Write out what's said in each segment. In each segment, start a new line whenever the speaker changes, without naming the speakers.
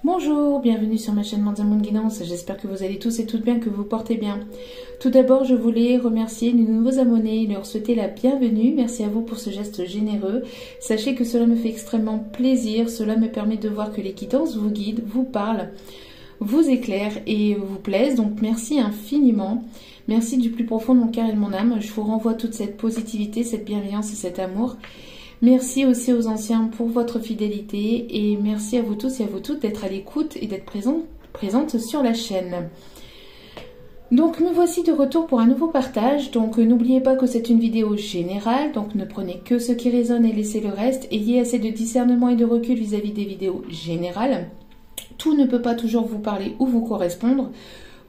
Bonjour, bienvenue sur ma chaîne Mandia Monde Guidance, j'espère que vous allez tous et toutes bien, que vous portez bien. Tout d'abord, je voulais remercier les nouveaux abonnés et leur souhaiter la bienvenue. Merci à vous pour ce geste généreux. Sachez que cela me fait extrêmement plaisir, cela me permet de voir que les guidances vous guident, vous parlent, vous éclairent et vous plaisent. Donc merci infiniment. Merci du plus profond de mon cœur et de mon âme. Je vous renvoie toute cette positivité, cette bienveillance et cet amour. Merci aussi aux anciens pour votre fidélité et merci à vous tous et à vous toutes d'être à l'écoute et d'être présente sur la chaîne. Donc me voici de retour pour un nouveau partage. Donc n'oubliez pas que c'est une vidéo générale, donc ne prenez que ce qui résonne et laissez le reste. Ayez assez de discernement et de recul vis-à-vis des vidéos générales. Tout ne peut pas toujours vous parler ou vous correspondre.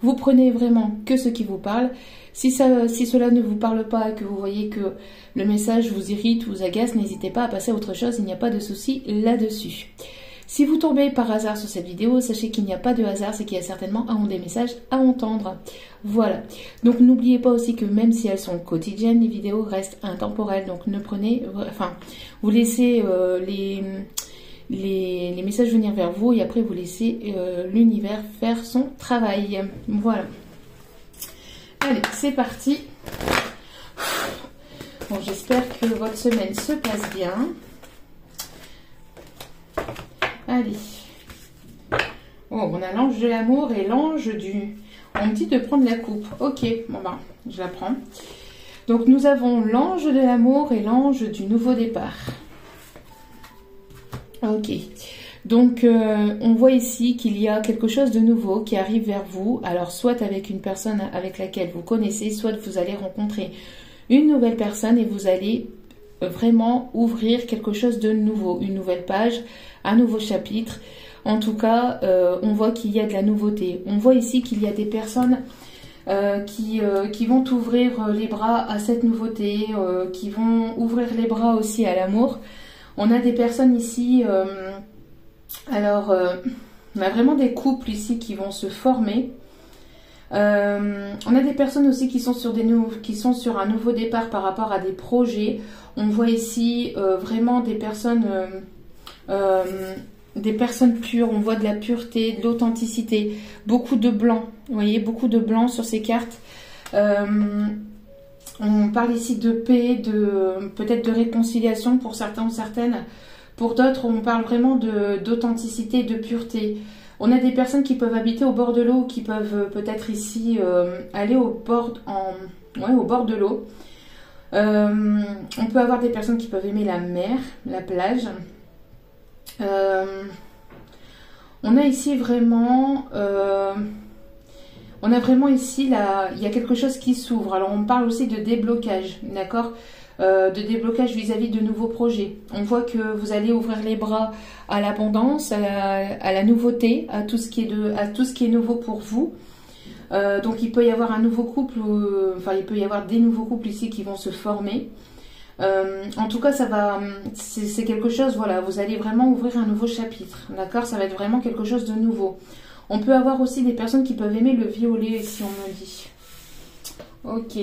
Vous prenez vraiment que ce qui vous parle. Si cela ne vous parle pas et que vous voyez que le message vous irrite ou vous agace, n'hésitez pas à passer à autre chose, il n'y a pas de souci là-dessus. Si vous tombez par hasard sur cette vidéo, sachez qu'il n'y a pas de hasard, c'est qu'il y a certainement des messages à entendre. Voilà. Donc n'oubliez pas aussi que même si elles sont quotidiennes, les vidéos restent intemporelles. Donc ne prenez, vous laissez les messages venir vers vous et après vous laissez l'univers faire son travail. Voilà. Allez, c'est parti. Bon, j'espère que votre semaine se passe bien. Allez. Oh, on a l'ange de l'amour et l'ange du... On me dit de prendre la coupe. Ok, bon ben, je la prends. Donc nous avons l'ange de l'amour et l'ange du nouveau départ. Ok. Donc, on voit ici qu'il y a quelque chose de nouveau qui arrive vers vous. Alors, soit avec une personne avec laquelle vous connaissez, soit vous allez rencontrer une nouvelle personne et vous allez vraiment ouvrir quelque chose de nouveau. Une nouvelle page, un nouveau chapitre. En tout cas, on voit qu'il y a de la nouveauté. On voit ici qu'il y a des personnes qui vont ouvrir les bras à cette nouveauté, qui vont ouvrir les bras aussi à l'amour. On a des personnes ici... Alors, on a vraiment des couples ici qui vont se former. On a des personnes aussi qui sont sur un nouveau départ par rapport à des projets. On voit ici vraiment des personnes pures. On voit de la pureté, de l'authenticité, beaucoup de blanc. Vous voyez, beaucoup de blanc sur ces cartes. On parle ici de paix, peut-être de réconciliation pour certains ou certaines. Pour d'autres, on parle vraiment d'authenticité, de pureté. On a des personnes qui peuvent habiter au bord de l'eau, qui peuvent peut-être ici aller au bord de l'eau. On peut avoir des personnes qui peuvent aimer la mer, la plage. On a ici vraiment... on a vraiment ici, il y a quelque chose qui s'ouvre. Alors, on parle aussi de déblocage, d'accord ? De déblocage vis-à-vis de nouveaux projets. On voit que vous allez ouvrir les bras à l'abondance, à la nouveauté, à tout ce qui est nouveau pour vous. Donc il peut y avoir un nouveau couple, il peut y avoir des nouveaux couples ici qui vont se former. En tout cas, c'est quelque chose, voilà, vous allez vraiment ouvrir un nouveau chapitre, d'accord? Ça va être vraiment quelque chose de nouveau. On peut avoir aussi des personnes qui peuvent aimer le violet, si on me dit. Ok.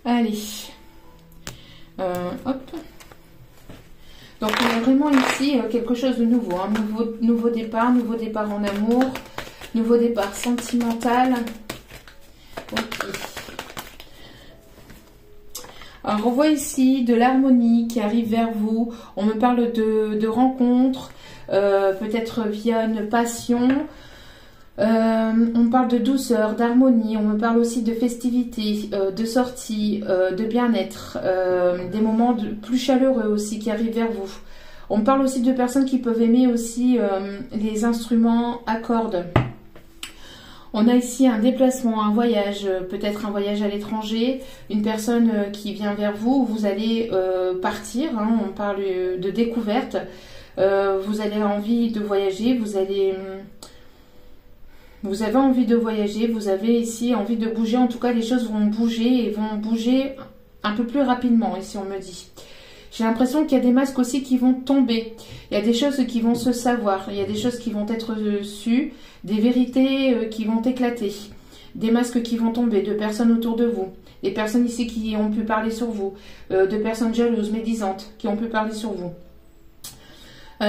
Allez, hop. Donc on a vraiment ici quelque chose de nouveau, hein. Nouveau départ en amour, nouveau départ sentimental. Ok. Alors on voit ici de l'harmonie qui arrive vers vous. On me parle de rencontres, peut-être via une passion. On parle de douceur, d'harmonie, on me parle aussi de festivité, de sortie, de bien-être, des moments plus chaleureux aussi qui arrivent vers vous. On parle aussi de personnes qui peuvent aimer aussi les instruments à cordes. On a ici un déplacement, un voyage, peut-être un voyage à l'étranger, une personne qui vient vers vous, vous allez partir, hein, on parle de découverte, vous avez envie de voyager, vous avez envie de voyager, vous avez ici envie de bouger. En tout cas, les choses vont bouger et vont bouger un peu plus rapidement, ici on me dit. J'ai l'impression qu'il y a des masques aussi qui vont tomber. Il y a des choses qui vont se savoir. Il y a des choses qui vont être sues, des vérités qui vont éclater. Des masques qui vont tomber, de personnes autour de vous. Des personnes ici qui ont pu parler sur vous. De personnes jalouses, médisantes, qui ont pu parler sur vous. On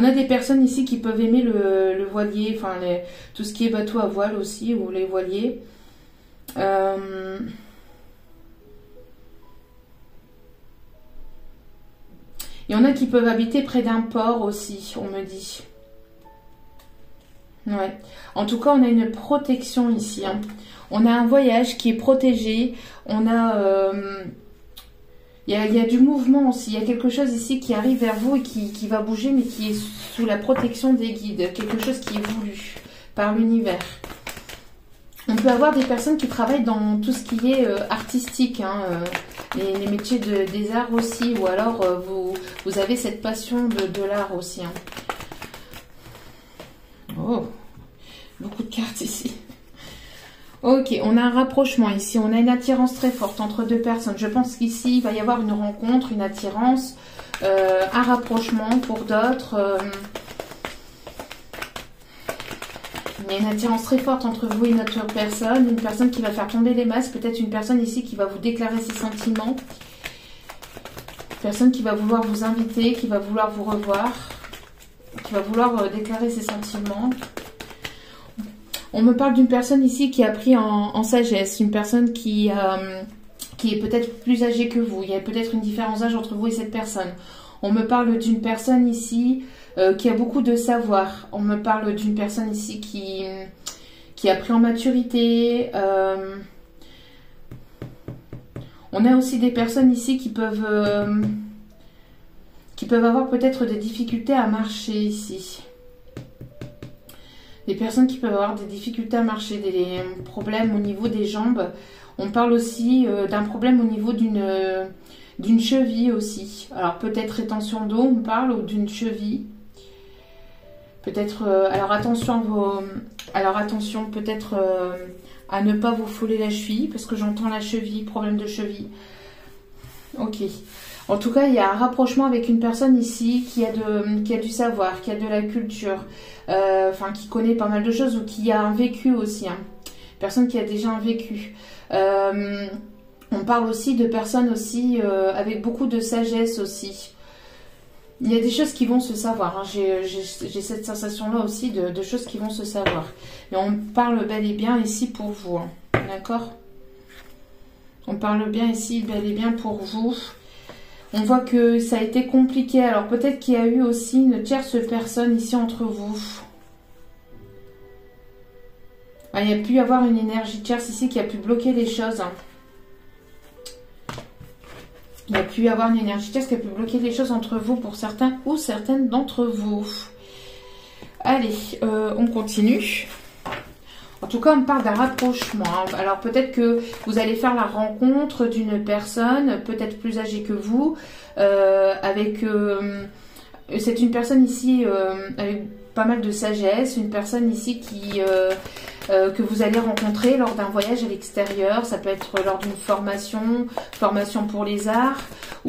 a des personnes ici qui peuvent aimer le voilier, enfin tout ce qui est bateau à voile aussi, ou les voiliers. Il y en a qui peuvent habiter près d'un port aussi, on me dit. Ouais. En tout cas, on a une protection ici. Hein. On a un voyage qui est protégé. On a... Il y a du mouvement aussi. Il y a quelque chose ici qui arrive vers vous et qui va bouger, mais qui est sous la protection des guides. Quelque chose qui est voulu par l'univers. On peut avoir des personnes qui travaillent dans tout ce qui est artistique, hein, les métiers des arts aussi, ou alors vous avez cette passion de l'art aussi. Hein. Oh, beaucoup de cartes ici. Ok, on a un rapprochement ici, on a une attirance très forte entre deux personnes. Je pense qu'ici, il va y avoir une rencontre, une attirance, un rapprochement pour d'autres. Il y a une attirance très forte entre vous et une autre personne. Une personne qui va faire tomber les masques. Peut-être une personne ici qui va vous déclarer ses sentiments. Une personne qui va vouloir vous inviter, qui va vouloir vous revoir. Qui va vouloir déclarer ses sentiments. On me parle d'une personne ici qui a pris en sagesse. Une personne qui est peut-être plus âgée que vous. Il y a peut-être une différence d'âge entre vous et cette personne. On me parle d'une personne ici... qui a beaucoup de savoir. On me parle d'une personne ici qui a pris en maturité. On a aussi des personnes ici qui peuvent avoir peut-être des difficultés à marcher ici. Des personnes qui peuvent avoir des difficultés à marcher, des problèmes au niveau des jambes. On parle aussi d'un problème au niveau d'une cheville aussi. Alors peut-être rétention d'eau, on parle, ou d'une cheville. Peut-être, alors attention peut-être à ne pas vous fouler la cheville, parce que j'entends la cheville, problème de cheville. Ok. En tout cas, il y a un rapprochement avec une personne ici qui a du savoir, qui a de la culture, enfin qui connaît pas mal de choses ou qui a un vécu aussi. Hein. Personne qui a déjà un vécu. On parle aussi de personnes aussi avec beaucoup de sagesse aussi. Il y a des choses qui vont se savoir. Hein. J'ai cette sensation-là aussi de choses qui vont se savoir. Et on parle bel et bien ici pour vous. Hein. D'accord? On parle bien ici bel et bien pour vous. On voit que ça a été compliqué. Alors peut-être qu'il y a eu aussi une tierce personne ici entre vous. Ah, il y a pu y avoir une énergie tierce ici qui a pu bloquer les choses. Hein. Il y a pu y avoir une énergie tierce qui a pu bloquer les choses entre vous pour certains ou certaines d'entre vous. Allez, on continue. En tout cas, on parle d'un rapprochement. Hein. Alors peut-être que vous allez faire la rencontre d'une personne, peut-être plus âgée que vous, c'est une personne ici avec pas mal de sagesse, une personne ici que vous allez rencontrer lors d'un voyage à l'extérieur. Ça peut être lors d'une formation pour les arts,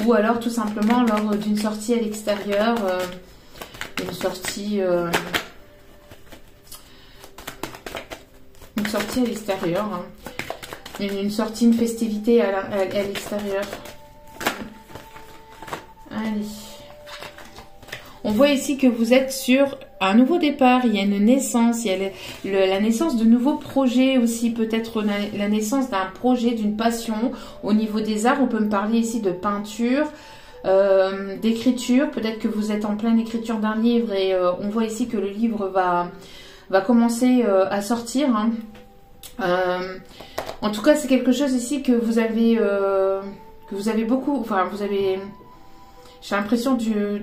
ou alors tout simplement lors d'une sortie à l'extérieur, une sortie à l'extérieur, hein. Une sortie, une festivité à l'extérieur. Allez. On voit ici que vous êtes sur un nouveau départ, il y a une naissance, il y a la naissance de nouveaux projets aussi, peut-être la naissance d'un projet, d'une passion. Au niveau des arts, on peut me parler ici de peinture, d'écriture. Peut-être que vous êtes en pleine écriture d'un livre et on voit ici que le livre va commencer à sortir. Hein. En tout cas, c'est quelque chose ici que vous avez beaucoup, enfin vous avez, j'ai l'impression de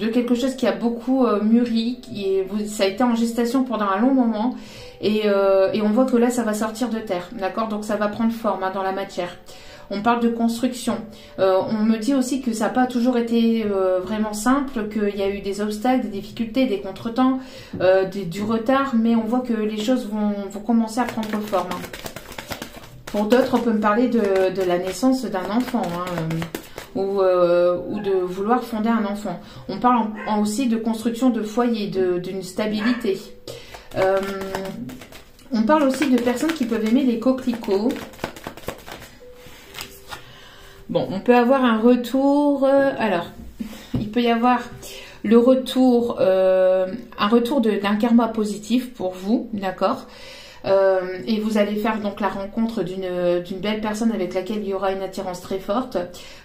quelque chose qui a beaucoup mûri, ça a été en gestation pendant un long moment et on voit que là ça va sortir de terre, d'accord, donc ça va prendre forme, hein, dans la matière. On parle de construction. On me dit aussi que ça n'a pas toujours été vraiment simple, qu'il y a eu des obstacles, des difficultés, des contretemps, du retard, mais on voit que les choses vont commencer à prendre forme. Hein. Pour d'autres, on peut me parler de la naissance d'un enfant, hein, ou de vouloir fonder un enfant. On parle aussi de construction de foyer, d'une stabilité. On parle aussi de personnes qui peuvent aimer les coquelicots. Bon, on peut avoir un retour. Alors, peut y avoir le retour, un retour d'un karma positif pour vous, d'accord? Et vous allez faire donc la rencontre d'une belle personne avec laquelle il y aura une attirance très forte.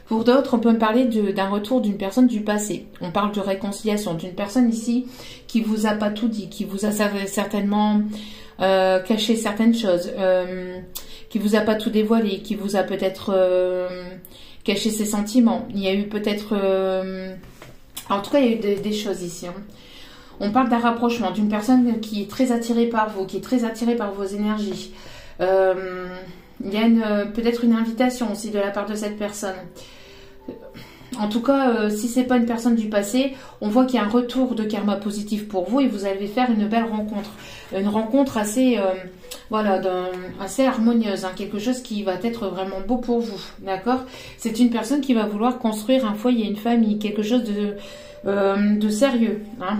Pour d'autres, on peut me parler d'un retour d'une personne du passé. On parle de réconciliation, d'une personne ici qui vous a pas tout dit, qui vous a certainement caché certaines choses, qui vous a pas tout dévoilé, qui vous a peut-être caché ses sentiments. Il y a eu peut-être... en tout cas, il y a eu des choses ici. Hein. On parle d'un rapprochement, d'une personne qui est très attirée par vous, qui est très attirée par vos énergies. Il y a peut-être une invitation aussi de la part de cette personne. En tout cas, si c'est pas une personne du passé, on voit qu'il y a un retour de karma positif pour vous et vous allez faire une belle rencontre. Une rencontre assez, voilà, assez harmonieuse, hein, quelque chose qui va être vraiment beau pour vous, d'accord? C'est une personne qui va vouloir construire un foyer, une famille, quelque chose de sérieux, hein.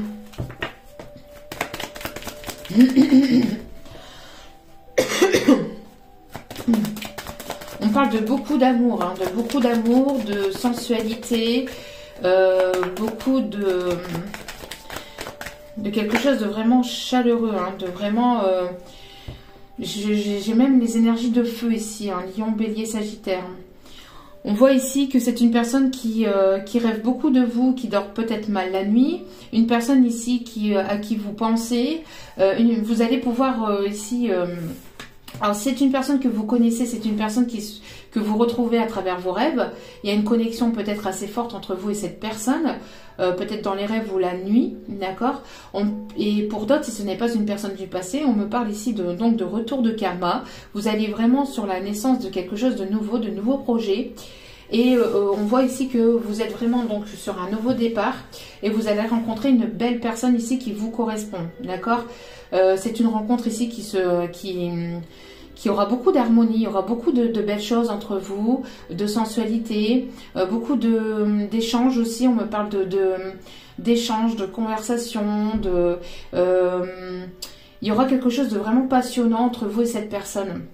On parle de beaucoup d'amour, hein, de sensualité, beaucoup de quelque chose de vraiment chaleureux, hein, de vraiment... j'ai même les énergies de feu ici, hein, Lion, Bélier, Sagittaire. On voit ici que c'est une personne qui rêve beaucoup de vous, qui dort peut-être mal la nuit. Une personne ici à qui vous pensez. Vous allez pouvoir ici... alors, c'est une personne que vous connaissez, c'est une personne que vous retrouvez à travers vos rêves. Il y a une connexion peut-être assez forte entre vous et cette personne, peut-être dans les rêves ou la nuit, d'accord? Et pour d'autres, si ce n'est pas une personne du passé, on me parle ici donc de retour de karma. Vous allez vraiment sur la naissance de quelque chose de nouveaux projets. Et on voit ici que vous êtes vraiment donc sur un nouveau départ et vous allez rencontrer une belle personne ici qui vous correspond, d'accord? C'est une rencontre ici qui aura beaucoup d'harmonie, il y aura beaucoup de belles choses entre vous, de sensualité, beaucoup d'échanges aussi. On me parle d'échanges, de conversations, il y aura quelque chose de vraiment passionnant entre vous et cette personne.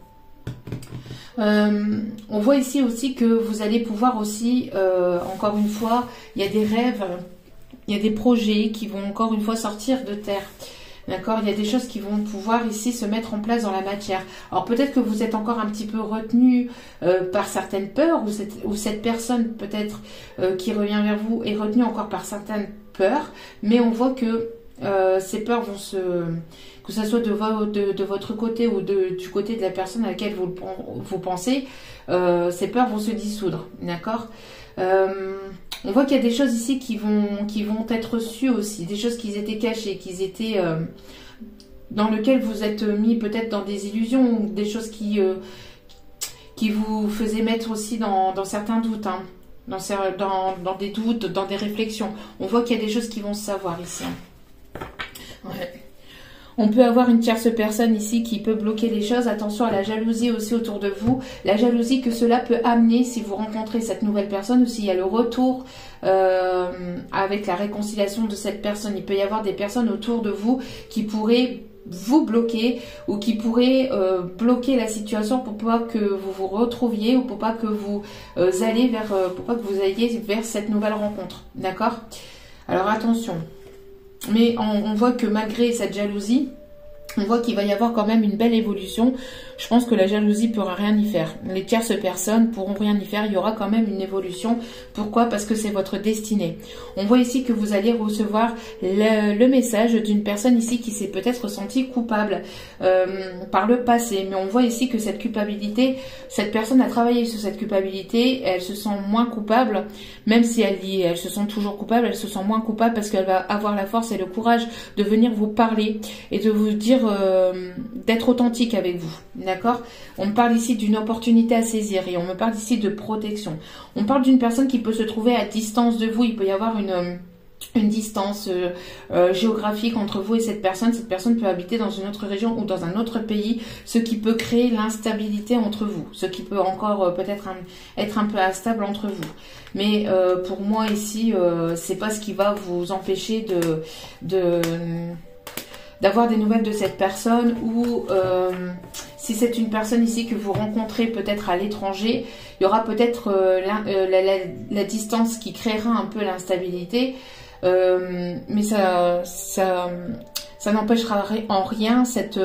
On voit ici aussi que vous allez pouvoir aussi, encore une fois, il y a des rêves, il y a des projets qui vont encore une fois sortir de terre. D'accord, il y a des choses qui vont pouvoir ici se mettre en place dans la matière. Alors peut-être que vous êtes encore un petit peu retenu par certaines peurs, ou cette personne peut-être qui revient vers vous est retenue encore par certaines peurs, mais on voit que ces peurs vont que ce soit de votre côté ou du côté de la personne à laquelle vous pensez, ces peurs vont se dissoudre, d'accord? On voit qu'il y a des choses ici qui vont être reçues aussi, des choses qui étaient cachées, dans lesquelles vous êtes mis peut-être dans des illusions, ou des choses qui vous faisaient mettre aussi dans certains doutes, hein, dans des doutes, dans des réflexions. On voit qu'il y a des choses qui vont se savoir ici. Hein. Ouais. On peut avoir une tierce personne ici qui peut bloquer les choses. Attention à la jalousie aussi autour de vous. La jalousie que cela peut amener si vous rencontrez cette nouvelle personne ou s'il y a le retour avec la réconciliation de cette personne. Il peut y avoir des personnes autour de vous qui pourraient vous bloquer ou qui pourraient bloquer la situation pour pas que vous vous retrouviez ou pour pas que vous alliez vers cette nouvelle rencontre. D'accord? Alors attention. Mais on voit que malgré cette jalousie, on voit qu'il va y avoir quand même une belle évolution. Je pense que la jalousie ne pourra rien y faire. Les tierces personnes pourront rien y faire. Il y aura quand même une évolution. Pourquoi? Parce que c'est votre destinée. On voit ici que vous allez recevoir le message d'une personne ici qui s'est peut-être sentie coupable par le passé. Mais on voit ici que cette culpabilité, cette personne a travaillé sur cette culpabilité. Elle se sent moins coupable. Même si elle se sent toujours coupable, elle se sent moins coupable parce qu'elle va avoir la force et le courage de venir vous parler et de vous dire d'être authentique avec vous, d'accord? On me parle ici d'une opportunité à saisir et on me parle ici de protection. On parle d'une personne qui peut se trouver à distance de vous. Il peut y avoir une distance géographique entre vous et cette personne. Cette personne peut habiter dans une autre région ou dans un autre pays, ce qui peut créer l'instabilité entre vous, ce qui peut encore peut-être être un peu instable entre vous. Mais pour moi ici, c'est pas ce qui va vous empêcher d'avoir des nouvelles de cette personne, ou si c'est une personne ici que vous rencontrez peut-être à l'étranger, il y aura peut-être la distance qui créera un peu l'instabilité, mais ça n'empêchera en rien cette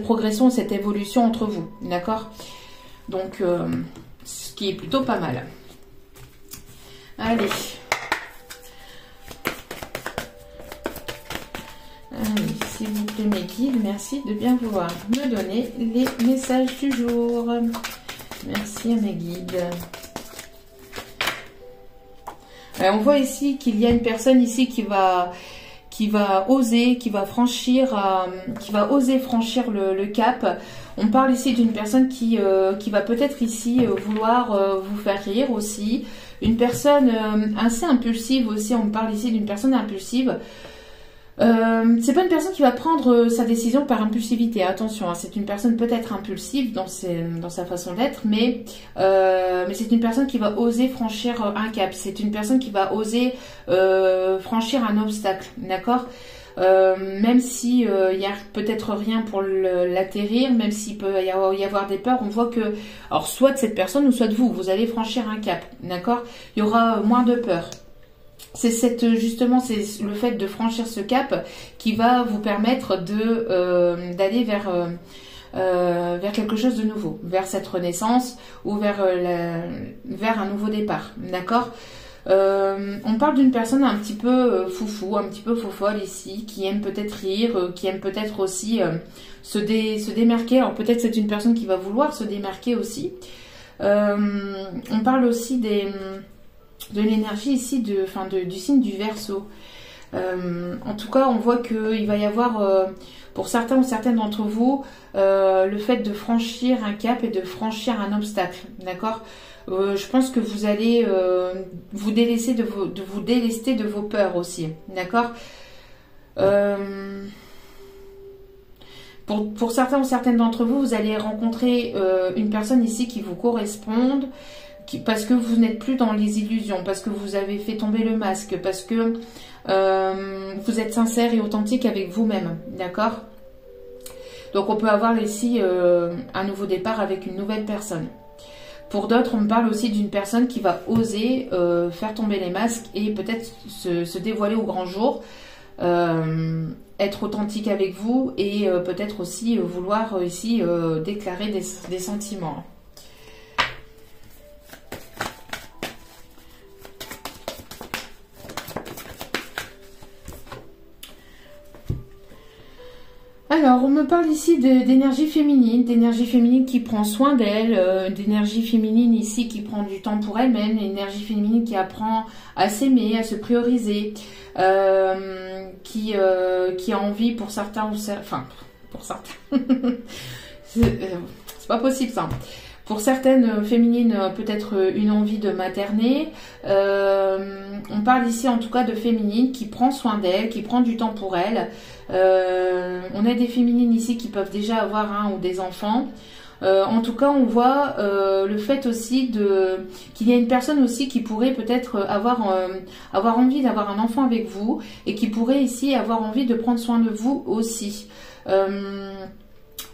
progression, cette évolution entre vous, d'accord? Donc, ce qui est plutôt pas mal. Allez. Allez, s'il vous plaît mes guides, merci de bien vouloir me donner les messages du jour. Merci à mes guides. Alors, on voit ici qu'il y a une personne ici qui va oser, qui va oser franchir le cap. On parle ici d'une personne qui va peut-être ici vouloir vous faire rire aussi. Une personne assez impulsive aussi. On parle ici d'une personne impulsive. C'est pas une personne qui va prendre sa décision par impulsivité, attention, hein, c'est une personne peut-être impulsive dans sa façon d'être, mais c'est une personne qui va oser franchir un cap, c'est une personne qui va oser franchir un obstacle, d'accord? Même si il y a peut-être rien pour l'atterrir, même s'il peut y avoir des peurs, on voit que, alors soit de cette personne ou soit de vous, vous allez franchir un cap, d'accord? Il y aura moins de peur. C'est justement, c'est le fait de franchir ce cap qui va vous permettre d'aller vers quelque chose de nouveau, vers cette renaissance ou vers un nouveau départ, d'accord? On parle d'une personne un petit peu foufou, un petit peu faux-folle ici, qui aime peut-être rire, qui aime peut-être aussi se démarquer. Alors peut-être c'est une personne qui va vouloir se démarquer aussi. On parle aussi de l'énergie ici du signe du Verseau. En tout cas, on voit qu'il va y avoir, pour certains ou certaines d'entre vous, le fait de franchir un cap et de franchir un obstacle, d'accord? Je pense que vous allez vous délester de vos peurs aussi, d'accord? Pour certains ou certaines d'entre vous, vous allez rencontrer une personne ici qui vous corresponde, parce que vous n'êtes plus dans les illusions, parce que vous avez fait tomber le masque, parce que vous êtes sincère et authentique avec vous-même, d'accord? Donc on peut avoir ici un nouveau départ avec une nouvelle personne. Pour d'autres, on me parle aussi d'une personne qui va oser faire tomber les masques et peut-être se dévoiler au grand jour, être authentique avec vous et peut-être aussi vouloir ici déclarer des sentiments. Alors, on me parle ici d'énergie féminine qui prend soin d'elle, d'énergie féminine ici qui prend du temps pour elle-même, énergie féminine qui apprend à s'aimer, à se prioriser, qui a envie pour certains, enfin, pour certains, c'est pas possible ça. Pour certaines féminines, peut-être une envie de materner. On parle ici en tout cas de féminine qui prend soin d'elle, qui prend du temps pour elle. On a des féminines ici qui peuvent déjà avoir un ou des enfants. En tout cas, on voit le fait aussi qu'il y a une personne aussi qui pourrait peut-être avoir envie d'avoir un enfant avec vous et qui pourrait ici avoir envie de prendre soin de vous aussi.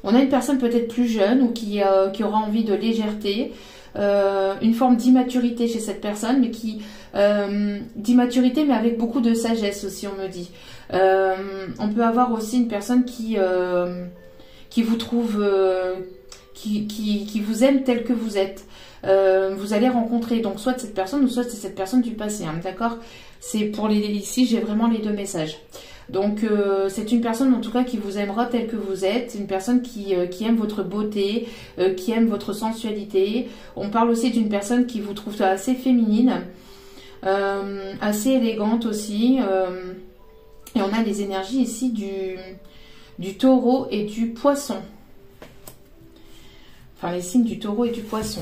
On a une personne peut-être plus jeune ou qui aura envie de légèreté, une forme d'immaturité chez cette personne, mais d'immaturité mais avec beaucoup de sagesse aussi, on me dit. On peut avoir aussi une personne qui vous trouve, qui vous aime tel que vous êtes. Vous allez rencontrer donc soit cette personne ou soit c'est cette personne du passé, hein, d'accord? C'est pour ici j'ai vraiment les deux messages. Donc c'est une personne en tout cas qui vous aimera tel que vous êtes, une personne qui aime votre beauté, qui aime votre sensualité. On parle aussi d'une personne qui vous trouve assez féminine, assez élégante aussi. Et on a les énergies ici du taureau et du poisson. Enfin les signes du taureau et du poisson.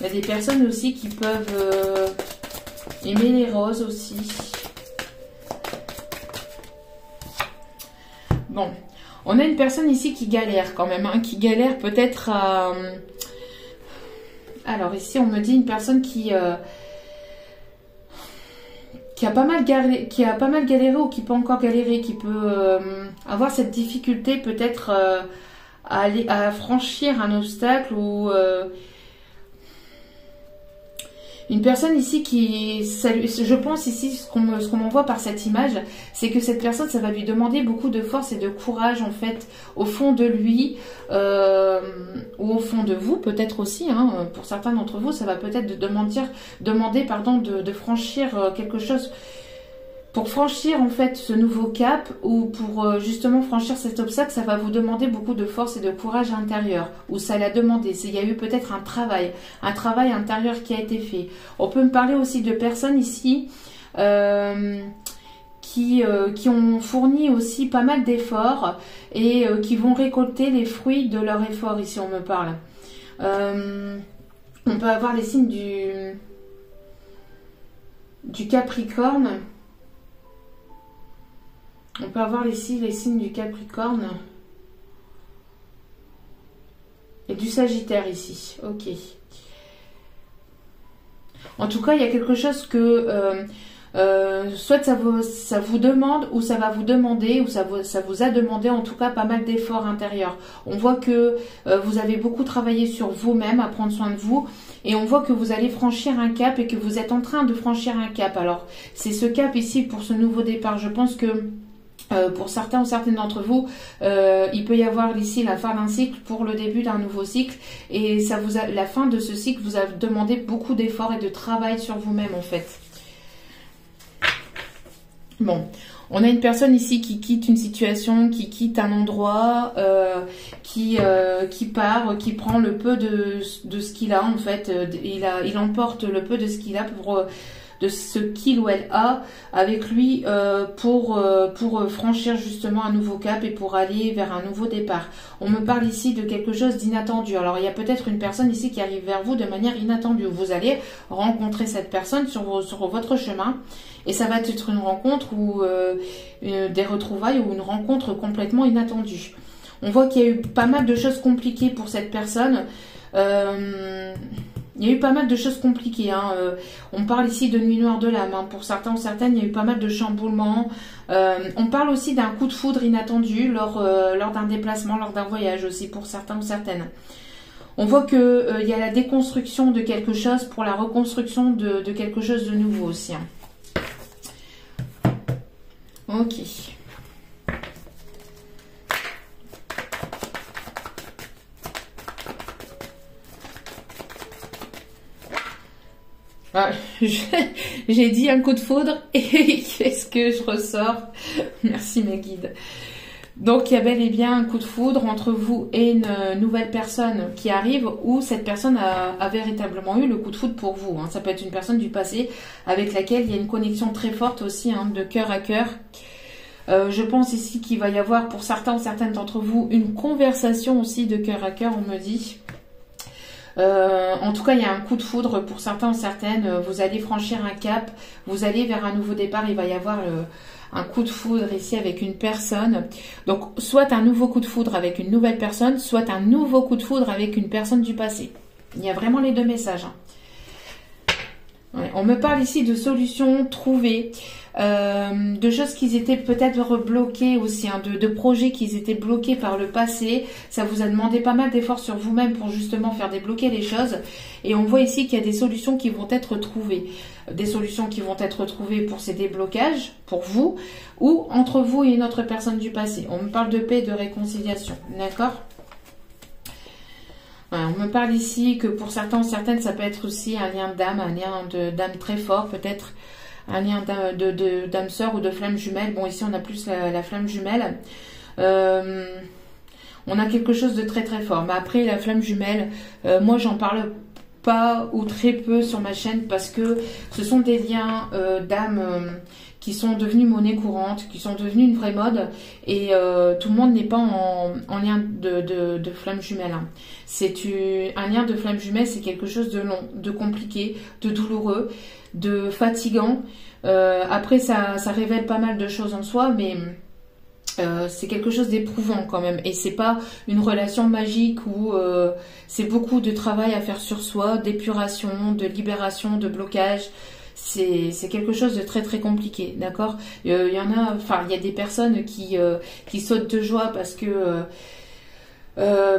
On a des personnes aussi qui peuvent aimer les roses aussi. Bon, on a une personne ici qui galère quand même, hein, qui galère peut-être à... Alors ici on me dit une personne qui qui a pas mal galéré ou qui peut encore galérer, qui peut avoir cette difficulté peut-être à franchir un obstacle ou une personne ici je pense ici, ce qu'on m'envoie par cette image, c'est que cette personne, ça va lui demander beaucoup de force et de courage, en fait, au fond de lui, ou au fond de vous, peut-être aussi, hein, pour certains d'entre vous, ça va peut-être demander de franchir quelque chose, pour franchir, en fait, ce nouveau cap, ou pour justement franchir cet obstacle, ça va vous demander beaucoup de force et de courage intérieur, ou ça l'a demandé. Il y a eu peut-être un travail intérieur qui a été fait. On peut me parler aussi de personnes ici qui ont fourni aussi pas mal d'efforts et qui vont récolter les fruits de leur effort, ici on me parle. On peut avoir les signes du Capricorne. On peut avoir ici les signes du Capricorne et du Sagittaire ici. Ok. En tout cas, il y a quelque chose que soit ça vous demande ou ça va vous demander ou ça vous a demandé en tout cas pas mal d'efforts intérieurs. On voit que vous avez beaucoup travaillé sur vous-même, à prendre soin de vous, et on voit que vous allez franchir un cap et que vous êtes en train de franchir un cap. Alors, c'est ce cap ici pour ce nouveau départ. Je pense que pour certains ou certaines d'entre vous, il peut y avoir ici la fin d'un cycle pour le début d'un nouveau cycle, et la fin de ce cycle vous a demandé beaucoup d'efforts et de travail sur vous-même en fait. Bon, on a une personne ici qui quitte une situation, qui quitte un endroit, qui part, qui prend le peu de ce qu'il a en fait. Il emporte le peu de ce qu'il a de ce qu'il ou elle a avec lui pour franchir justement un nouveau cap et pour aller vers un nouveau départ. On me parle ici de quelque chose d'inattendu. Alors il y a peut-être une personne ici qui arrive vers vous de manière inattendue. Vous allez rencontrer cette personne sur votre chemin et ça va être une rencontre ou des retrouvailles ou une rencontre complètement inattendue. On voit qu'il y a eu pas mal de choses compliquées pour cette personne. Il y a eu pas mal de choses compliquées. Hein. On parle ici de nuit noire de l'âme. Hein. Pour certains ou certaines, il y a eu pas mal de chamboulements. On parle aussi d'un coup de foudre inattendu lors d'un déplacement, lors d'un voyage aussi, pour certains ou certaines. On voit qu'il y a la déconstruction de quelque chose pour la reconstruction de quelque chose de nouveau aussi. Hein. Ok. Ah, j'ai dit un coup de foudre et qu'est-ce que je ressors? Merci mes guides. Donc il y a bel et bien un coup de foudre entre vous et une nouvelle personne qui arrive, ou cette personne a véritablement eu le coup de foudre pour vous. Hein. Ça peut être une personne du passé avec laquelle il y a une connexion très forte aussi, hein, de cœur à cœur. Je pense ici qu'il va y avoir pour certains ou certaines d'entre vous une conversation aussi de cœur à cœur, on me dit. En tout cas, il y a un coup de foudre pour certains ou certaines. Vous allez franchir un cap, vous allez vers un nouveau départ. Il va y avoir un coup de foudre ici avec une personne. Donc, soit un nouveau coup de foudre avec une nouvelle personne, soit un nouveau coup de foudre avec une personne du passé. Il y a vraiment les deux messages. Hein. Ouais, on me parle ici de solutions trouvées, de choses qui étaient peut-être bloquées aussi, hein, de projets qui étaient bloqués par le passé. Ça vous a demandé pas mal d'efforts sur vous-même pour justement faire débloquer les choses. Et on voit ici qu'il y a des solutions qui vont être trouvées. Des solutions qui vont être trouvées pour ces déblocages, pour vous, ou entre vous et une autre personne du passé. On me parle de paix et de réconciliation, d'accord ? Ouais, on me parle ici que pour certains ou certaines, ça peut être aussi un lien d'âme, un lien d'âme très fort, peut-être un lien d'âme sœur ou de flamme jumelle. Bon, ici, on a plus la flamme jumelle. On a quelque chose de très très fort. Mais après, la flamme jumelle, moi, j'en parle pas ou très peu sur ma chaîne parce que ce sont des liens d'âme qui sont devenus monnaie courante, qui sont devenus une vraie mode, et tout le monde n'est pas en lien de flamme jumelle. Hein. Un lien de flamme jumelle, c'est quelque chose de long, de compliqué, de douloureux, de fatigant. Après, ça révèle pas mal de choses en soi, mais c'est quelque chose d'éprouvant quand même. Et c'est pas une relation magique où c'est beaucoup de travail à faire sur soi, d'épuration, de libération, de blocage. c'est quelque chose de très très compliqué, d'accord. Il y en a, enfin il y a des personnes qui sautent de joie parce que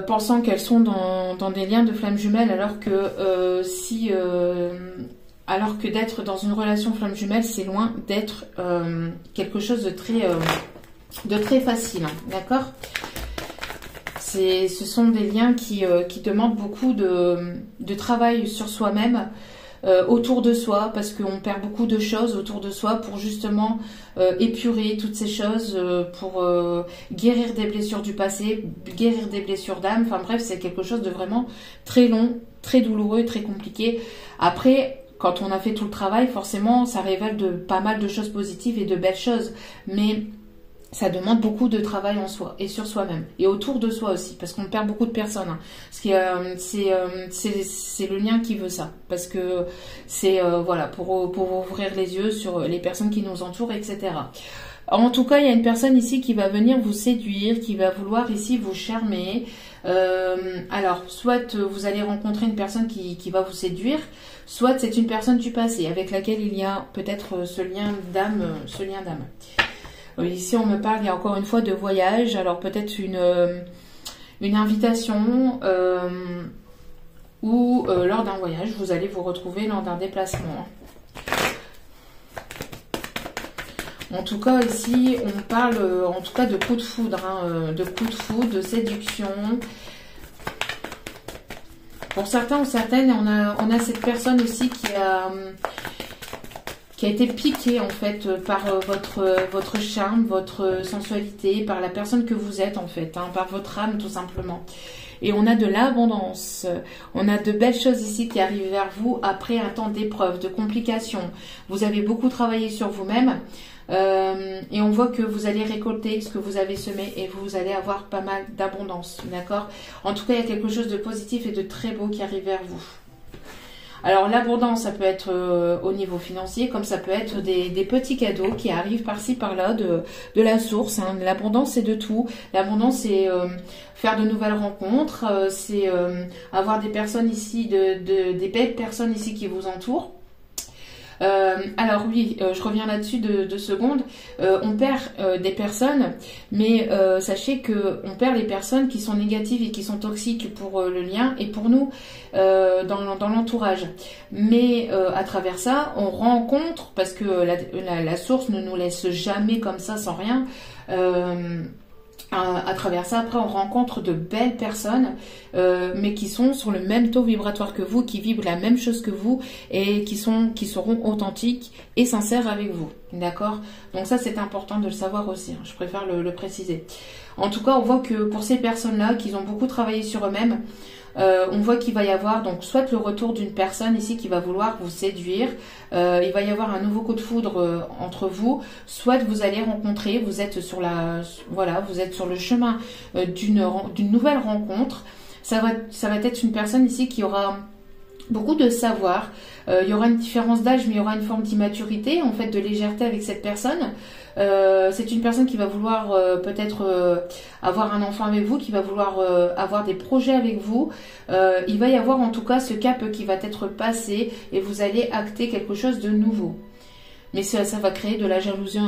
pensant qu'elles sont dans des liens de flammes jumelles, alors que alors que d'être dans une relation flamme jumelle, c'est loin d'être quelque chose de très facile, hein, d'accord. Ce sont des liens qui demandent beaucoup de travail sur soi-même, autour de soi, parce qu'on perd beaucoup de choses autour de soi pour justement épurer toutes ces choses, pour guérir des blessures du passé, guérir des blessures d'âme. Enfin bref, c'est quelque chose de vraiment très long, très douloureux, très compliqué. Après, quand on a fait tout le travail, forcément, ça révèle pas mal de choses positives et de belles choses. Mais ça demande beaucoup de travail en soi et sur soi-même et autour de soi aussi, parce qu'on perd beaucoup de personnes, hein. C'est le lien qui veut ça, parce que c'est voilà, pour ouvrir les yeux sur les personnes qui nous entourent, etc. En tout cas, il y a une personne ici qui va venir vous séduire, qui va vouloir ici vous charmer. Alors, soit vous allez rencontrer une personne qui va vous séduire, soit c'est une personne du passé avec laquelle il y a peut-être ce lien d'âme, Ici, on me parle, il y a encore une fois de voyage, alors peut-être une invitation ou lors d'un voyage, vous allez vous retrouver lors d'un déplacement. En tout cas, ici, on parle en tout cas de coup de foudre, hein, de coup de foudre, de séduction. Pour certains ou certaines, on a cette personne aussi qui a été piqué en fait par votre charme, votre sensualité, par la personne que vous êtes en fait, hein, par votre âme tout simplement. Et on a de l'abondance, on a de belles choses ici qui arrivent vers vous après un temps d'épreuve, de complications. Vous avez beaucoup travaillé sur vous-même et on voit que vous allez récolter ce que vous avez semé et vous allez avoir pas mal d'abondance, d'accord. En tout cas, il y a quelque chose de positif et de très beau qui arrive vers vous. Alors l'abondance, ça peut être au niveau financier, comme ça peut être des petits cadeaux qui arrivent par-ci par-là de la source, hein. L'abondance, c'est de tout. L'abondance, c'est faire de nouvelles rencontres, c'est avoir des personnes ici, des belles personnes ici qui vous entourent. Alors oui, je reviens là-dessus de secondes. On perd des personnes, mais sachez que on perd les personnes qui sont négatives et qui sont toxiques pour le lien et pour nous dans l'entourage. Mais à travers ça, on rencontre, parce que la source ne nous laisse jamais comme ça sans rien. À travers ça, après, on rencontre de belles personnes, mais qui sont sur le même taux vibratoire que vous, qui vibrent la même chose que vous et qui seront authentiques et sincères avec vous. D'accord? Donc ça, c'est important de le savoir aussi, hein. Je préfère le préciser. En tout cas, on voit que pour ces personnes-là, qui ont beaucoup travaillé sur eux-mêmes, on voit qu'il va y avoir donc soit le retour d'une personne ici qui va vouloir vous séduire, il va y avoir un nouveau coup de foudre entre vous, soit vous allez rencontrer, vous êtes sur le chemin d'une nouvelle rencontre. Ça va être une personne ici qui aura beaucoup de savoir, il y aura une différence d'âge, mais il y aura une forme d'immaturité, en fait, de légèreté avec cette personne. C'est une personne qui va vouloir peut-être avoir un enfant avec vous, qui va vouloir avoir des projets avec vous. Il va y avoir en tout cas ce cap qui va être passé et vous allez acter quelque chose de nouveau. Mais ça va créer de la jalousie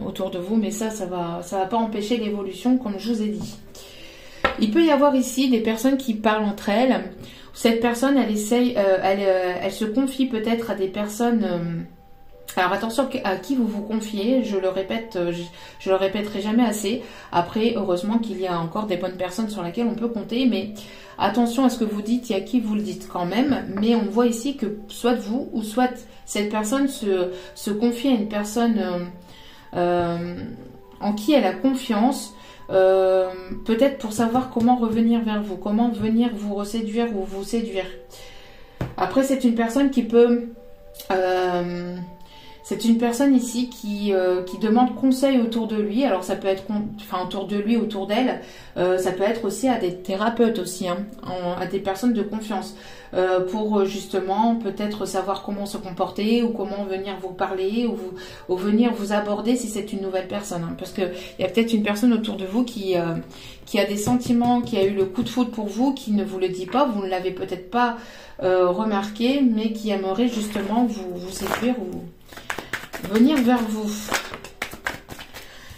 autour de vous, mais ça va pas empêcher l'évolution, comme je vous ai dit. Il peut y avoir ici des personnes qui parlent entre elles. Cette personne, elle essaye, elle se confie peut-être à des personnes. Alors attention à qui vous vous confiez, je le répète, je le répéterai jamais assez. Après, heureusement qu'il y a encore des bonnes personnes sur lesquelles on peut compter, mais attention à ce que vous dites et à qui vous le dites quand même. Mais on voit ici que soit vous ou soit cette personne se confie à une personne en qui elle a confiance, peut-être pour savoir comment revenir vers vous, comment venir vous reséduire ou vous séduire. Après, c'est une personne qui peut C'est une personne ici qui demande conseil autour de lui. Alors ça peut être autour de lui, autour d'elle. Ça peut être aussi à des thérapeutes aussi, hein, à des personnes de confiance. Pour justement peut-être savoir comment se comporter ou comment venir vous parler ou venir vous aborder si c'est une nouvelle personne. Hein, parce qu'il y a peut-être une personne autour de vous qui a des sentiments, qui a eu le coup de foudre pour vous, qui ne vous le dit pas, vous ne l'avez peut-être pas remarqué, mais qui aimerait justement vous séduire ou venir vers vous.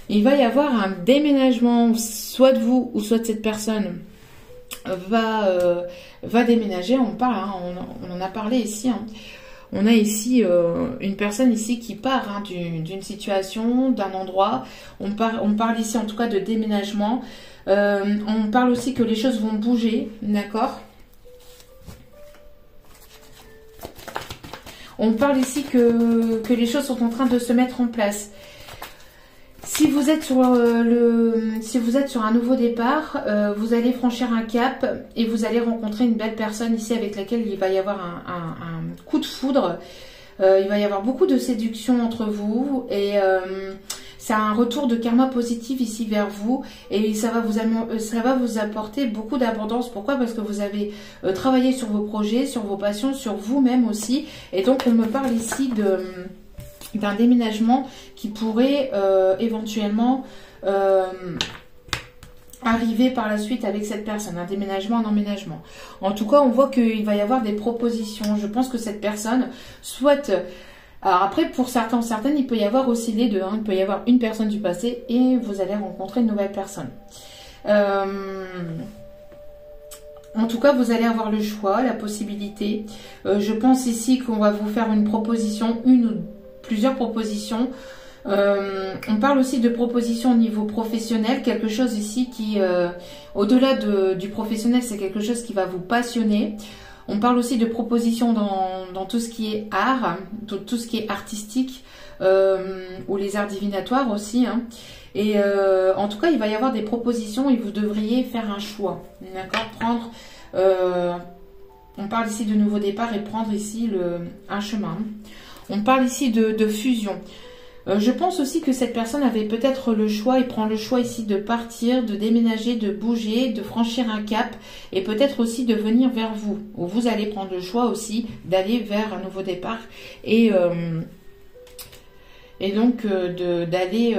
Il va y avoir un déménagement, soit de vous ou soit de cette personne va déménager. On parle, hein, on en a parlé ici. Hein. On a ici une personne ici qui part hein, d'une situation, d'un endroit. On parle ici en tout cas de déménagement. On parle aussi que les choses vont bouger, d'accord? On parle ici que les choses sont en train de se mettre en place. Si vous êtes sur un nouveau départ, vous allez franchir un cap et vous allez rencontrer une belle personne ici avec laquelle il va y avoir un coup de foudre. Il va y avoir beaucoup de séduction entre vous et c'est un retour de karma positif ici vers vous et ça va vous apporter beaucoup d'abondance. Pourquoi? Parce que vous avez travaillé sur vos projets, sur vos passions, sur vous-même aussi. Et donc on me parle ici d'un déménagement qui pourrait éventuellement arriver par la suite avec cette personne. Un déménagement, un emménagement. En tout cas, on voit qu'il va y avoir des propositions. Je pense que cette personne souhaite... Alors après, pour certains, certaines, il peut y avoir aussi les deux. Hein. Il peut y avoir une personne du passé et vous allez rencontrer une nouvelle personne. En tout cas, vous allez avoir le choix, la possibilité. Je pense ici qu'on va vous faire une proposition, une ou plusieurs propositions. On parle aussi de propositions au niveau professionnel, quelque chose ici qui, au-delà du professionnel, c'est quelque chose qui va vous passionner. On parle aussi de propositions dans tout ce qui est art, tout ce qui est artistique, ou les arts divinatoires aussi. Hein. Et en tout cas, il va y avoir des propositions et vous devriez faire un choix. D'accord? On parle ici de nouveau départ et prendre ici un chemin. On parle ici de fusion. Je pense aussi que cette personne avait peut-être le choix, il prend le choix ici de partir, de déménager, de bouger, de franchir un cap et peut-être aussi de venir vers vous. Ou vous allez prendre le choix aussi d'aller vers un nouveau départ et donc d'aller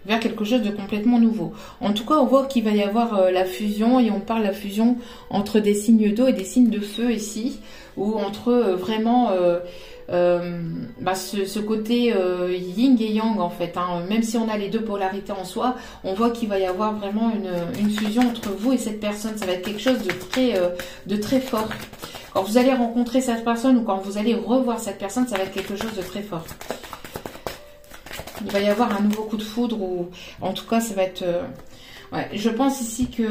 vers quelque chose de complètement nouveau. En tout cas, on voit qu'il va y avoir la fusion et on parle de la fusion entre des signes d'eau et des signes de feu ici, ou entre vraiment... ce côté yin et yang en fait, hein. Même si on a les deux polarités en soi, on voit qu'il va y avoir vraiment une fusion entre vous et cette personne. Ça va être quelque chose de très fort. Quand vous allez rencontrer cette personne ou quand vous allez revoir cette personne, ça va être quelque chose de très fort. Il va y avoir un nouveau coup de foudre ou en tout cas ça va être... ouais, je pense ici que...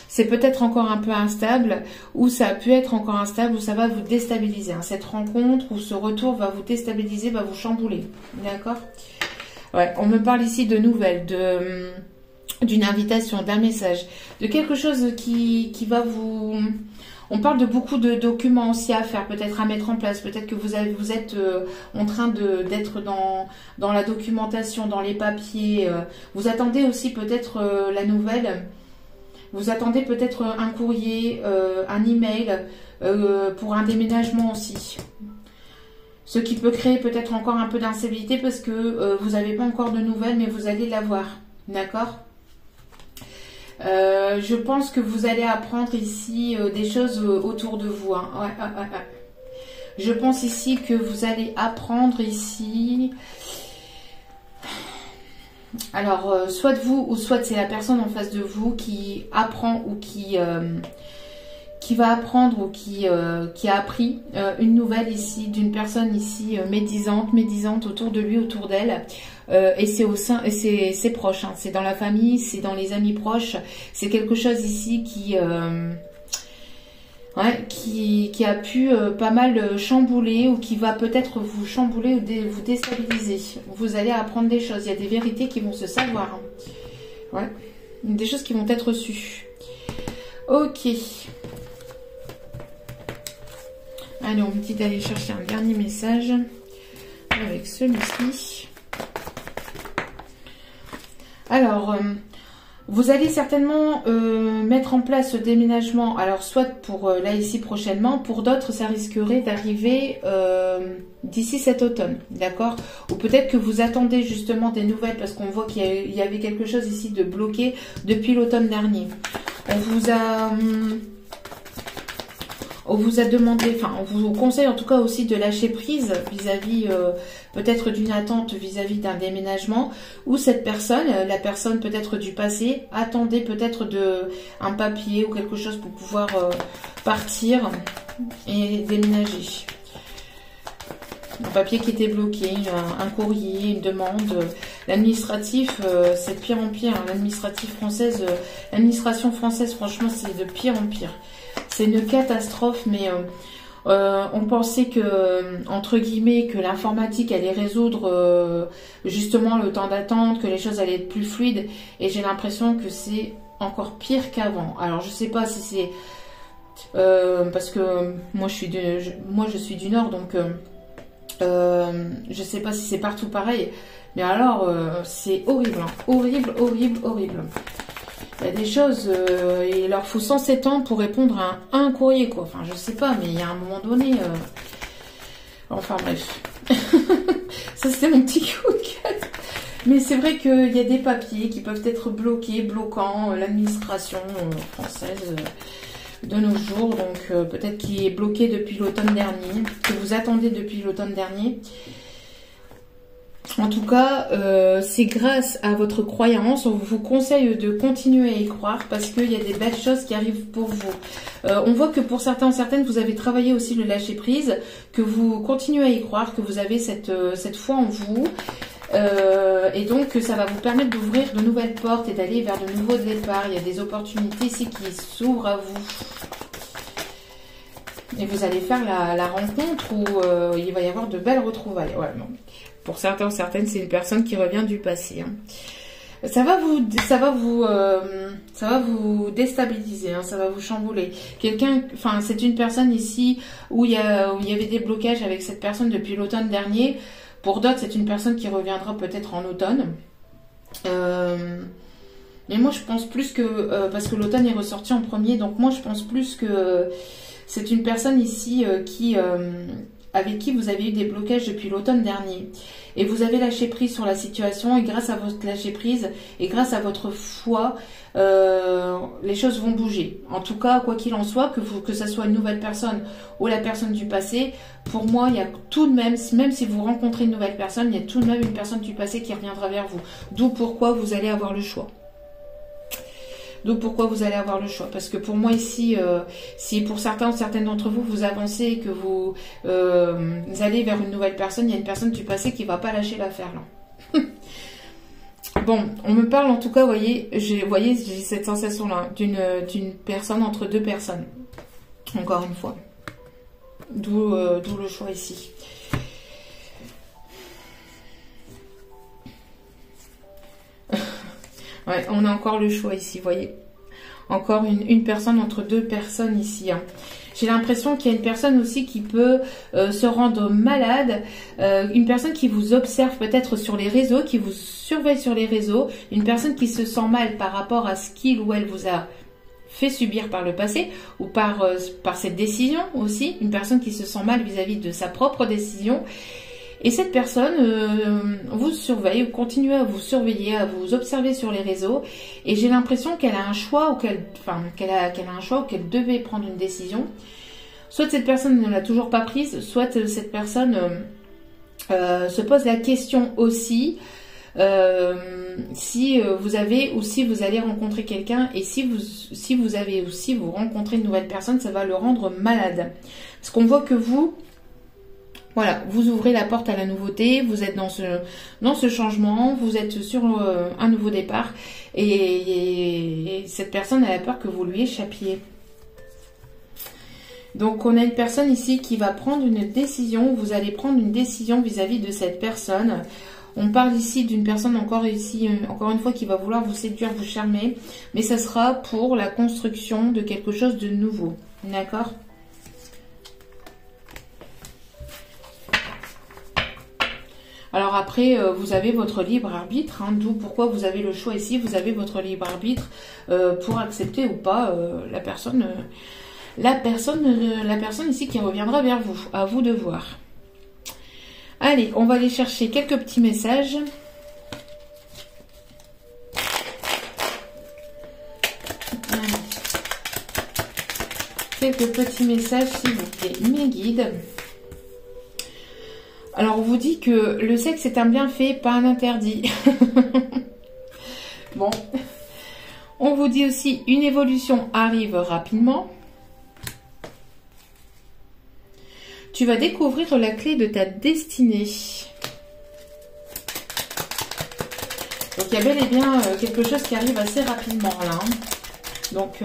c'est peut-être encore un peu instable, ou ça a pu être encore instable, ou ça va vous déstabiliser. Hein. Cette rencontre ou ce retour va vous déstabiliser, va vous chambouler. D'accord? Ouais, on me parle ici de nouvelles, d'une invitation, d'un message, de quelque chose qui va vous... On parle de beaucoup de documents aussi à faire, peut-être à mettre en place. Peut-être que vous êtes en train d'être dans la documentation, dans les papiers. Vous attendez aussi peut-être la nouvelle... Vous attendez peut-être un courrier, un email pour un déménagement aussi. Ce qui peut créer peut-être encore un peu d'instabilité parce que vous n'avez pas encore de nouvelles, mais vous allez l'avoir. D'accord? Je pense que vous allez apprendre ici des choses autour de vous. Hein. Ouais. Je pense ici que vous allez apprendre ici... Alors, soit de vous ou soit c'est la personne en face de vous qui apprend ou qui va apprendre ou qui a appris une nouvelle ici d'une personne ici médisante autour de lui, autour d'elle. Et c'est au sein, c'est proche, hein, c'est dans la famille, c'est dans les amis proches. C'est quelque chose ici qui a pu pas mal chambouler ou qui va peut-être vous chambouler ou vous déstabiliser. Vous allez apprendre des choses. Il y a des vérités qui vont se savoir. Hein. Ouais. Des choses qui vont être reçues. Ok. Allez, on me dit d'aller chercher un dernier message. avec celui-ci. Alors, vous allez certainement mettre en place ce déménagement, alors soit pour là ici prochainement, pour d'autres ça risquerait d'arriver d'ici cet automne, d'accord? Ou peut-être que vous attendez justement des nouvelles parce qu'on voit qu'il y avait quelque chose ici de bloqué depuis l'automne dernier. On vous a demandé, enfin on vous conseille en tout cas aussi de lâcher prise vis-à-vis peut-être d'une attente vis-à-vis d'un déménagement, ou cette personne, la personne peut-être du passé, attendait peut-être un papier ou quelque chose pour pouvoir partir et déménager. Un papier qui était bloqué, un courrier, une demande. L'administratif, c'est de pire en pire. L'administration française, franchement, c'est de pire en pire. C'est une catastrophe, mais on pensait que, entre guillemets, que l'informatique allait résoudre justement le temps d'attente, que les choses allaient être plus fluides, et j'ai l'impression que c'est encore pire qu'avant. Alors je sais pas si c'est parce que moi je suis du Nord, donc je sais pas si c'est partout pareil, mais alors c'est horrible, hein. Horrible. Il y a des choses, il leur faut 107 ans pour répondre à un courrier, quoi. Enfin, je sais pas, mais il y a un moment donné... Enfin, bref. Ça, c'était mon petit coup de gueule. Mais c'est vrai qu'il y a des papiers qui peuvent être bloquant l'administration française de nos jours. Donc, peut-être qui est bloqué depuis l'automne dernier, que vous attendez depuis l'automne dernier. En tout cas, c'est grâce à votre croyance, on vous conseille de continuer à y croire parce qu'il y a des belles choses qui arrivent pour vous. On voit que pour certains ou certaines, vous avez travaillé aussi le lâcher prise, que vous continuez à y croire, que vous avez cette foi en vous. Et donc, ça va vous permettre d'ouvrir de nouvelles portes et d'aller vers de nouveaux départs. Il y a des opportunités ici qui s'ouvrent à vous. Et vous allez faire la rencontre où il va y avoir de belles retrouvailles. Ouais, bon. Pour certains ou certaines, c'est une personne qui revient du passé. Hein. Ça va vous déstabiliser, hein, ça va vous chambouler. C'est une personne ici où il y avait des blocages avec cette personne depuis l'automne dernier. Pour d'autres, c'est une personne qui reviendra peut-être en automne. Mais moi, je pense plus que parce que l'automne est ressorti en premier, donc moi, je pense plus que c'est une personne ici avec qui vous avez eu des blocages depuis l'automne dernier. Et vous avez lâché prise sur la situation, et grâce à votre lâcher prise et grâce à votre foi, les choses vont bouger. En tout cas, quoi qu'il en soit, que ça soit une nouvelle personne ou la personne du passé, pour moi, il y a tout de même si vous rencontrez une nouvelle personne, il y a tout de même une personne du passé qui reviendra vers vous. D'où pourquoi vous allez avoir le choix. Parce que pour moi ici, si pour certains ou certaines d'entre vous, vous avancez et que vous allez vers une nouvelle personne, il y a une personne du passé qui va pas lâcher l'affaire là. Bon, on me parle en tout cas, j'ai cette sensation-là d'une personne entre deux personnes. Encore une fois. D'où le choix ici. Ouais, on a encore le choix ici, vous voyez. Encore une personne entre deux personnes ici. Hein. J'ai l'impression qu'il y a une personne aussi qui peut se rendre malade. Une personne qui vous observe peut-être sur les réseaux, qui vous surveille sur les réseaux. Une personne qui se sent mal par rapport à ce qu'il ou elle vous a fait subir par le passé ou par cette décision aussi. Une personne qui se sent mal vis-à-vis de sa propre décision. Et cette personne vous surveille, continue à vous surveiller, à vous observer sur les réseaux. Et j'ai l'impression qu'elle a un choix ou qu'elle devait prendre une décision. Soit cette personne ne l'a toujours pas prise, soit cette personne se pose la question aussi si vous avez ou si vous allez rencontrer quelqu'un, et si vous avez ou si vous rencontrez une nouvelle personne, ça va le rendre malade. Parce qu'on voit que vous ouvrez la porte à la nouveauté, vous êtes dans ce changement, vous êtes sur un nouveau départ, et cette personne a peur que vous lui échappiez. Donc on a une personne ici qui va prendre une décision, vous allez prendre une décision vis-à-vis de cette personne. On parle ici d'une personne encore une fois, qui va vouloir vous séduire, vous charmer, mais ça sera pour la construction de quelque chose de nouveau. D'accord ? Alors après, vous avez votre libre arbitre, hein, d'où pourquoi vous avez le choix ici, vous avez votre libre arbitre pour accepter ou pas la personne ici qui reviendra vers vous. À vous de voir. Allez, on va aller chercher quelques petits messages. Allez. Quelques petits messages, s'il vous plaît, mes guides. Alors, on vous dit que le sexe est un bienfait, pas un interdit. Bon. On vous dit aussi, une évolution arrive rapidement. Tu vas découvrir la clé de ta destinée. Donc, il y a bel et bien quelque chose qui arrive assez rapidement, là. Donc,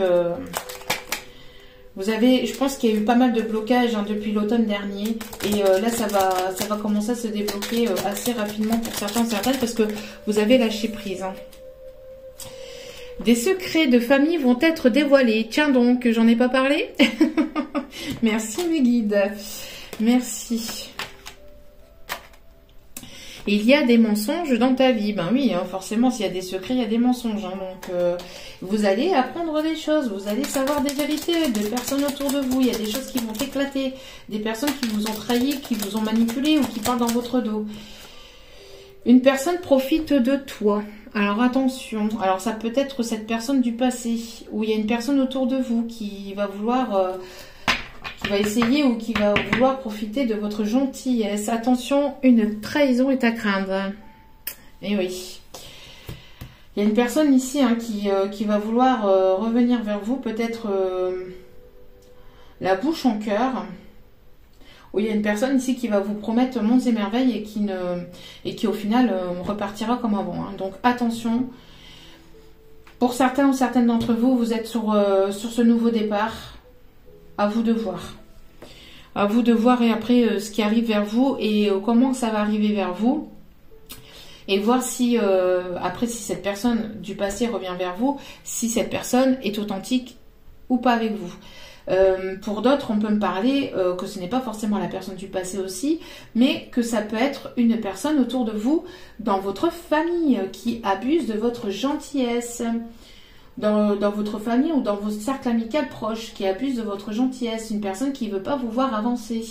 vous avez, je pense qu'il y a eu pas mal de blocages hein, depuis l'automne dernier. Et là, ça va commencer à se débloquer assez rapidement pour certains, certaines, parce que vous avez lâché prise. Hein. Des secrets de famille vont être dévoilés. Tiens donc, j'en ai pas parlé. Merci mes guides. Merci. Il y a des mensonges dans ta vie. Ben oui, hein, forcément, s'il y a des secrets, il y a des mensonges. Hein, donc, vous allez apprendre des choses. Vous allez savoir des vérités de personnes autour de vous. Il y a des choses qui vont éclater. Des personnes qui vous ont trahi, qui vous ont manipulé ou qui parlent dans votre dos. Une personne profite de toi. Alors, attention. Alors, ça peut être cette personne du passé. Ou il y a une personne autour de vous qui va vouloir... qui va essayer ou qui va vouloir profiter de votre gentillesse. Attention, une trahison est à craindre. Et oui. Il y a une personne ici hein, qui va vouloir revenir vers vous, peut-être la bouche en cœur. Ou il y a une personne ici qui va vous promettre monts et merveilles et qui au final repartira comme avant. Hein. Donc attention. Pour certains ou certaines d'entre vous, vous êtes sur ce nouveau départ. À vous de voir. À vous de voir et après ce qui arrive vers vous et comment ça va arriver vers vous. Et voir si, après, si cette personne du passé revient vers vous, si cette personne est authentique ou pas avec vous. Pour d'autres, on peut me parler que ce n'est pas forcément la personne du passé aussi, mais que ça peut être une personne autour de vous, dans votre famille, qui abuse de votre gentillesse. Dans votre famille ou dans vos cercles amicaux proches, qui abuse de votre gentillesse, une personne qui ne veut pas vous voir avancer,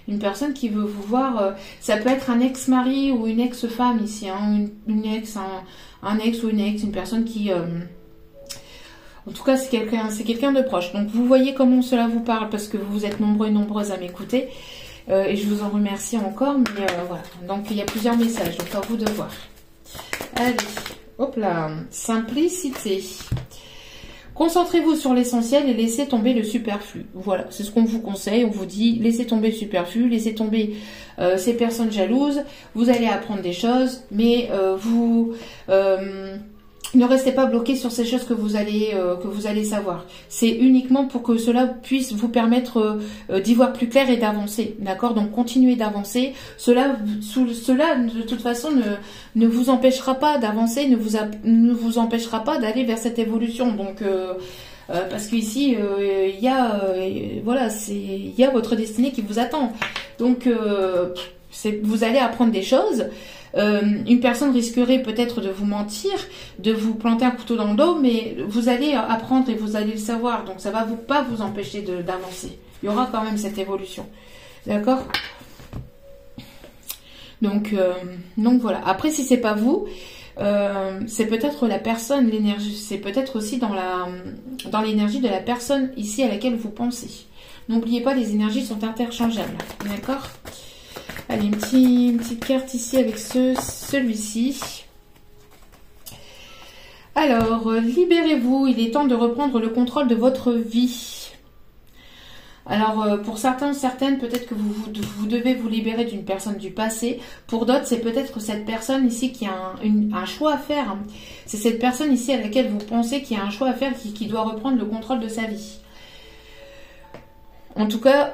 une personne qui veut vous voir, ça peut être un ex-mari ou une ex-femme ici, hein, un ex ou une ex, une personne qui, en tout cas c'est quelqu'un de proche. Donc vous voyez comment cela vous parle, parce que vous êtes nombreux et nombreuses à m'écouter, et je vous en remercie encore, mais voilà, donc il y a plusieurs messages, donc à vous de voir. Allez. Hop là, simplicité. Concentrez-vous sur l'essentiel et laissez tomber le superflu. Voilà, c'est ce qu'on vous conseille. On vous dit, laissez tomber le superflu, laissez tomber ces personnes jalouses. Vous allez apprendre des choses, mais vous ne restez pas bloqué sur ces choses que vous allez savoir. C'est uniquement pour que cela puisse vous permettre d'y voir plus clair et d'avancer. D'accord? Donc continuez d'avancer. Cela de toute façon ne vous empêchera pas d'avancer, ne vous empêchera pas d'aller vers cette évolution. Donc parce qu'ici il y a votre destinée qui vous attend. Donc vous allez apprendre des choses. Une personne risquerait peut-être de vous mentir, de vous planter un couteau dans le dos, mais vous allez apprendre et vous allez le savoir. Donc ça ne va pas vous empêcher d'avancer. Il y aura quand même cette évolution. D'accord? Donc voilà. Après, si c'est pas vous, c'est peut-être la personne, l'énergie. C'est peut-être aussi dans l'énergie de la personne ici à laquelle vous pensez. N'oubliez pas, les énergies sont interchangeables. D'accord? Allez, une petite carte ici avec celui-ci. Alors, libérez-vous. Il est temps de reprendre le contrôle de votre vie. Alors, pour certains, certaines, peut-être que vous devez vous libérer d'une personne du passé. Pour d'autres, c'est peut-être cette personne ici qui a un choix à faire. C'est cette personne ici à laquelle vous pensez qu'il y a un choix à faire, qui doit reprendre le contrôle de sa vie. En tout cas,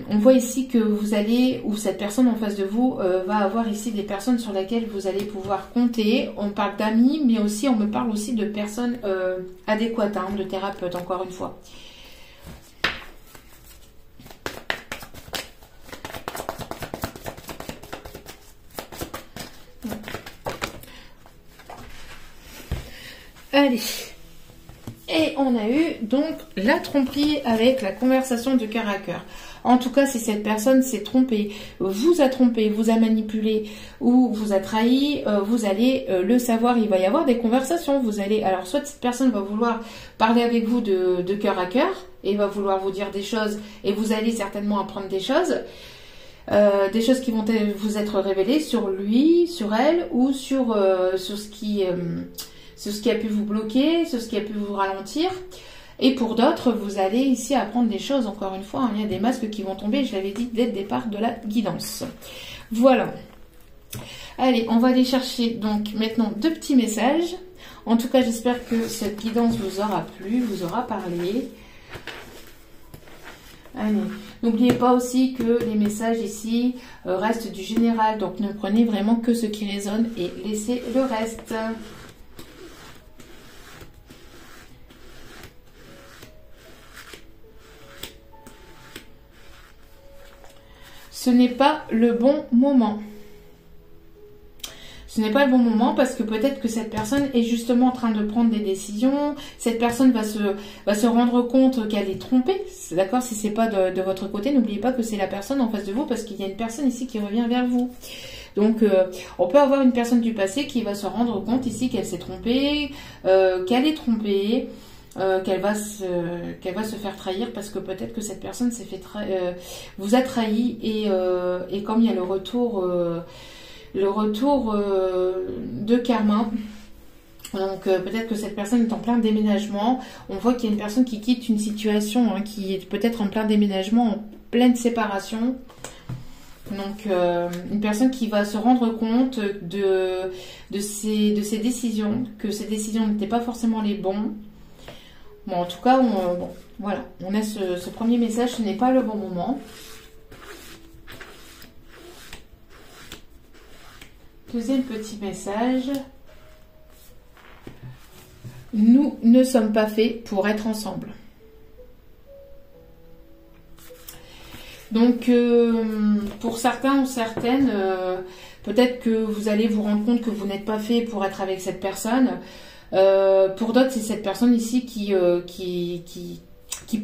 on voit ici que vous allez, ou cette personne en face de vous, va avoir ici des personnes sur lesquelles vous allez pouvoir compter. On parle d'amis, mais aussi on me parle aussi de personnes adéquates, hein, de thérapeutes, encore une fois. Allez. Et on a eu donc la tromperie avec la conversation de cœur à cœur. En tout cas, si cette personne s'est trompée, vous a trompé, vous a manipulé ou vous a trahi, vous allez le savoir. Il va y avoir des conversations. Vous allez, alors soit cette personne va vouloir parler avec vous de cœur à cœur et va vouloir vous dire des choses et vous allez certainement apprendre des choses qui vont vous être révélées sur lui, sur elle ou sur ce qui a pu vous bloquer, sur ce qui a pu vous ralentir. Et pour d'autres, vous allez ici apprendre des choses. Encore une fois, il y a des masques qui vont tomber, je l'avais dit dès le départ de la guidance. Voilà. Allez, on va aller chercher donc maintenant 2 petits messages. En tout cas, j'espère que cette guidance vous aura plu, vous aura parlé. Allez, n'oubliez pas aussi que les messages ici restent du général. Donc, ne prenez vraiment que ce qui résonne et laissez le reste. Ce n'est pas le bon moment. Ce n'est pas le bon moment parce que peut-être que cette personne est justement en train de prendre des décisions. Cette personne va se rendre compte qu'elle est trompée. D'accord? Si c'est pas de votre côté, n'oubliez pas que c'est la personne en face de vous parce qu'il y a une personne ici qui revient vers vous. Donc, on peut avoir une personne du passé qui va se rendre compte ici qu'elle s'est trompée, qu'elle est trompée. Qu'elle va se faire trahir parce que peut-être que cette personne s'est fait vous a trahi et comme il y a le retour de karma, donc peut-être que cette personne est en plein déménagement. On voit qu'il y a une personne qui quitte une situation qui est peut-être en plein déménagement, en pleine séparation. Donc une personne qui va se rendre compte de ses décisions, que ces décisions n'étaient pas forcément les bonnes. Bon, en tout cas, voilà, on a ce premier message, ce n'est pas le bon moment. Deuxième petit message. Nous ne sommes pas faits pour être ensemble. Donc, pour certains ou certaines, peut-être que vous allez vous rendre compte que vous n'êtes pas fait pour être avec cette personne. Pour d'autres, c'est cette personne ici qui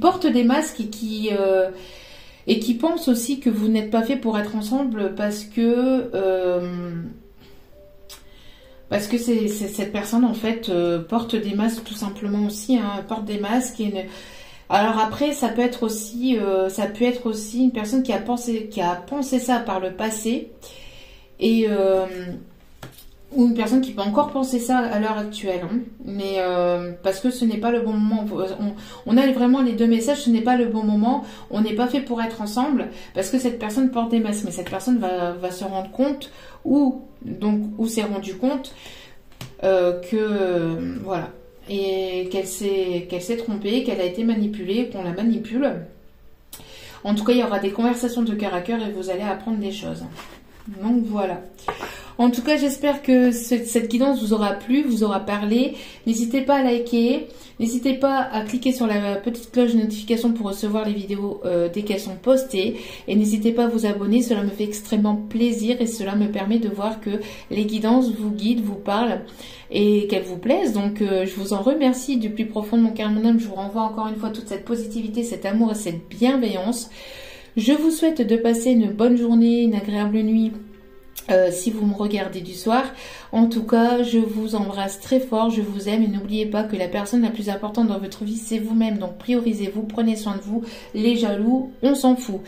porte des masques et qui pense aussi que vous n'êtes pas fait pour être ensemble parce que cette personne en fait porte des masques tout simplement aussi, hein, porte des masques alors après ça peut être aussi une personne qui a pensé ça par le passé et ou une personne qui peut encore penser ça à l'heure actuelle, hein. Mais parce que ce n'est pas le bon moment. On a vraiment les 2 messages, ce n'est pas le bon moment, on n'est pas fait pour être ensemble, parce que cette personne porte des masques, mais cette personne va se rendre compte, ou s'est rendu compte que voilà, et qu'elle s'est trompée, qu'elle a été manipulée, qu'on la manipule. En tout cas, il y aura des conversations de cœur à cœur et vous allez apprendre des choses. Donc voilà. En tout cas, j'espère que cette guidance vous aura plu, vous aura parlé. N'hésitez pas à liker, n'hésitez pas à cliquer sur la petite cloche de notification pour recevoir les vidéos dès qu'elles sont postées. Et n'hésitez pas à vous abonner, cela me fait extrêmement plaisir et cela me permet de voir que les guidances vous guident, vous parlent et qu'elles vous plaisent. Donc, je vous en remercie du plus profond de mon cœur, mon âme. Je vous renvoie encore une fois toute cette positivité, cet amour et cette bienveillance. Je vous souhaite de passer une bonne journée, une agréable nuit. Si vous me regardez du soir. En tout cas, je vous embrasse très fort, je vous aime et n'oubliez pas que la personne la plus importante dans votre vie, c'est vous-même. Donc priorisez-vous, prenez soin de vous. Les jaloux, on s'en fout.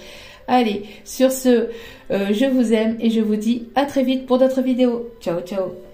Allez, sur ce, je vous aime et je vous dis à très vite pour d'autres vidéos. Ciao, ciao.